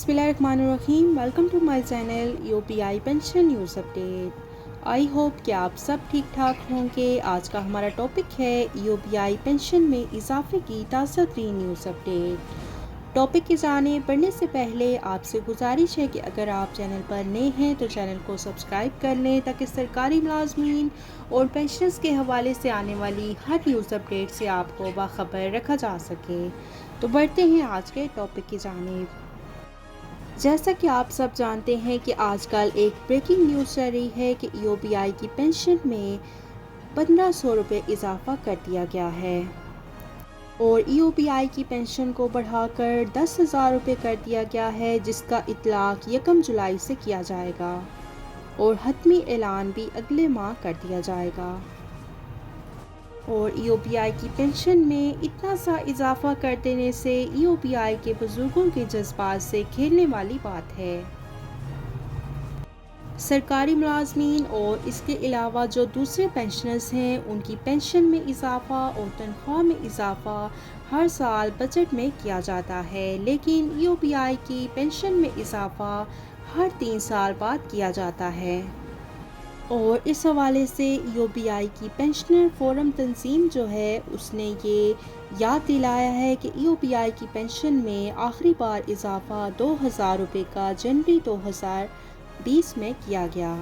बिस्मिल्लाहिर्रहमानिर्रहीम। Welcome to my channel UPI pension news update. I hope कि आप सब ठीक ठाक होंगे। आज का हमारा टॉपिक है यूपीआई पेंशन में इजाफे की ताज़ा तरीन न्यूज़ अपडेट। टॉपिक की जाने पढ़ने से पहले आपसे गुजारिश है कि अगर आप चैनल पर नए हैं तो चैनल को सब्सक्राइब कर लें ताकि सरकारी मुलाजमीन और पेंशनर्स के हवाले से आने वाली हर न्यूज़ अपडेट से आपको बाखबर रखा जा सके। तो बढ़ते हैं आज के टॉपिक की जानिब। जैसा कि आप सब जानते हैं कि आजकल एक ब्रेकिंग न्यूज़ चल रही है कि ईओपीआई की पेंशन में 1500 रुपये इजाफा कर दिया गया है और ईओपीआई की पेंशन को बढ़ाकर 10,000 रुपये कर दिया गया है, जिसका इतलाक 1 जुलाई से किया जाएगा और हतमी ऐलान भी अगले माह कर दिया जाएगा। और ईओपीआई की पेंशन में इतना सा इजाफा कर देने से ईओपीआई के बुजुर्गों के जज्बात से खेलने वाली बात है। सरकारी मुलाजमीन और इसके अलावा जो दूसरे पेंशनर्स हैं उनकी पेंशन में इजाफा और तनख्वाह में इजाफा हर साल बजट में किया जाता है, लेकिन ईओपीआई की पेंशन में इजाफा हर 3 साल बाद किया जाता है। और इस हवाले से ईओपीआई की पेंशनर फोरम तंजीम जो है उसने ये याद दिलाया है कि ईओपीआई की पेंशन में आखिरी बार इजाफा 2,000 रुपये का जनवरी 2020 में किया गया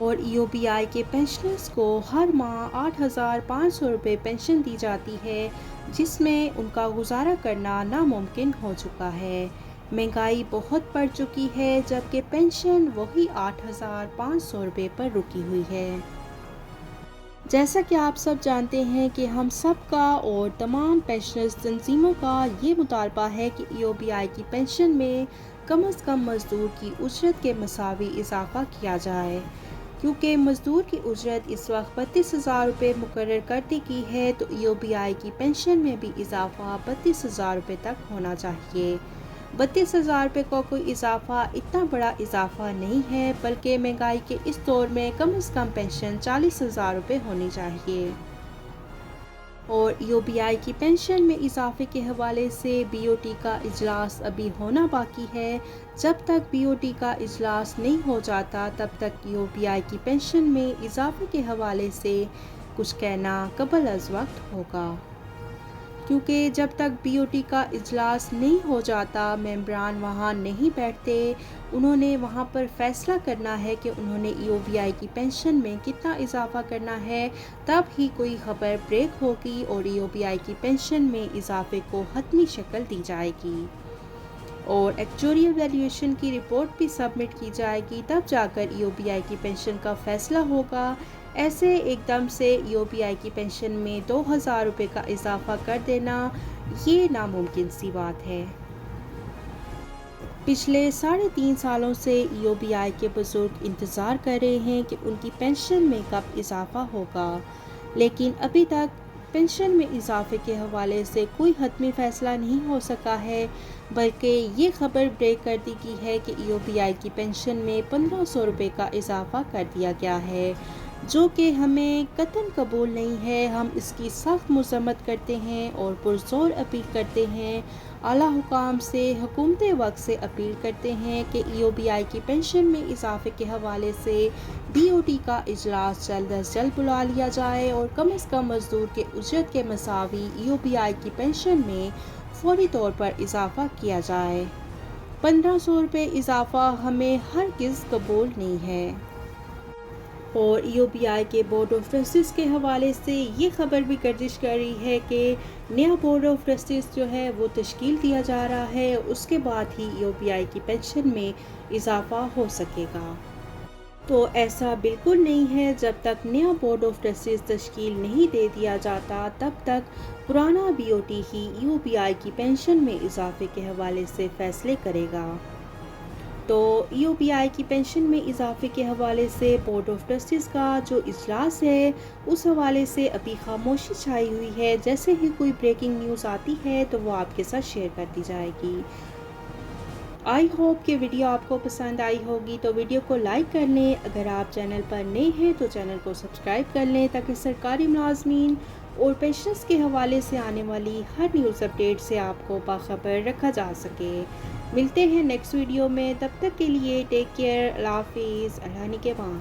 और ईओपीआई के पेंशनर्स को हर माह 8,500 रुपये पेंशन दी जाती है, जिसमें उनका गुजारा करना नामुमकिन हो चुका है। महंगाई बहुत बढ़ चुकी है, जबकि पेंशन वही 8,500 रुपये पर रुकी हुई है। जैसा कि आप सब जानते हैं कि हम सब का और तमाम पेंशनर्स तंजीमों का ये मुतालबा है कि ईओपीआई की पेंशन में कम से कम मज़दूर की उजरत के मसावी इजाफा किया जाए, क्योंकि मज़दूर की उजरत इस वक्त 32,000 रुपये मुकर्रर कर दी गई है, तो ईओपीआई की पेंशन में भी इजाफा 32,000 रुपये तक होना चाहिए। 32,000 रुपये का कोई इजाफा इतना बड़ा इजाफा नहीं है, बल्कि महंगाई के इस दौर में कम से कम पेंशन 40,000 रुपये होनी चाहिए। और ईओपीआई की पेंशन में इजाफे के हवाले से बीओटी का इजलास अभी होना बाकी है। जब तक बीओटी का इजलास नहीं हो जाता तब तक ईओपीआई की पेंशन में इजाफे के हवाले से कुछ कहना कबल अज़ वक्त होगा, क्योंकि जब तक बीओटी का इजलास नहीं हो जाता, मेंबरान वहाँ नहीं बैठते, उन्होंने वहाँ पर फैसला करना है कि उन्होंने ईओपीआई की पेंशन में कितना इजाफा करना है, तब ही कोई खबर ब्रेक होगी और ईओपीआई की पेंशन में इजाफे को हतमी शक्ल दी जाएगी और एक्चुअरियल वैल्यूएशन की रिपोर्ट भी सबमिट की जाएगी, तब जाकर ईओपीआई की पेंशन का फैसला होगा। ऐसे एकदम से ईओपीआई की पेंशन में 2,000 रुपये का इजाफा कर देना ये नामुमकिन सी बात है। पिछले 3.5 सालों से ईओपीआई के बुजुर्ग इंतज़ार कर रहे हैं कि उनकी पेंशन में कब इजाफा होगा, लेकिन अभी तक पेंशन में इजाफे के हवाले से कोई हतमी फ़ैसला नहीं हो सका है, बल्कि ये खबर ब्रेक कर दी गई है कि ईओपीआई की पेंशन में 1,500 रुपये का इजाफा कर दिया गया है, जो कि हमें कतई कबूल नहीं है। हम इसकी सख्त मज़म्मत करते हैं और पुरज़ोर अपील करते हैं, आला हुकाम से, हुकूमत वक्त से अपील करते हैं कि ईओपीआई की पेंशन में इजाफे के हवाले से बीओटी का इजलास जल्द अज जल्द बुला लिया जाए और कम से कम मज़दूर के उजरत के मसावी ईओपीआई की पेंशन में फौरी तौर पर इजाफा किया जाए। 1,500 रुपये इजाफा हमें हरगिज़ कबूल नहीं है। और ईओपीआई के बोर्ड ऑफ ट्रस्टीज़ के हवाले से ये खबर भी गर्दिश कर रही है कि नया बोर्ड ऑफ ट्रस्टीज़ जो है वो तश्कील दिया जा रहा है, उसके बाद ही ईओपीआई की पेंशन में इजाफा हो सकेगा। तो ऐसा बिल्कुल नहीं है, जब तक नया बोर्ड ऑफ ट्रस्टीज़ तश्कील नहीं दे दिया जाता तब तक पुराना बीओटी ही ईओपीआई की पेंशन में इजाफे के हवाले से फ़ैसले करेगा। तो ईओपीआई की पेंशन में इजाफे के हवाले से बोर्ड ऑफ ट्रस्टीज़ का जो इजलास है उस हवाले से अभी खामोशी छाई हुई है। जैसे ही कोई ब्रेकिंग न्यूज़ आती है तो वो आपके साथ शेयर कर दी जाएगी। आई होप कि वीडियो आपको पसंद आई होगी, तो वीडियो को लाइक कर लें। अगर आप चैनल पर नए हैं तो चैनल को सब्सक्राइब कर लें ताकि सरकारी मुलाजमीन और पेंशनर्स के हवाले से आने वाली हर न्यूज़ अपडेट से आपको बाखबर रखा जा सके। ملتے ہیں نیکسٹ ویڈیو میں، تب تک کے لیے ٹیک کیئر، اللہ حافظ، اللہ نگہبان۔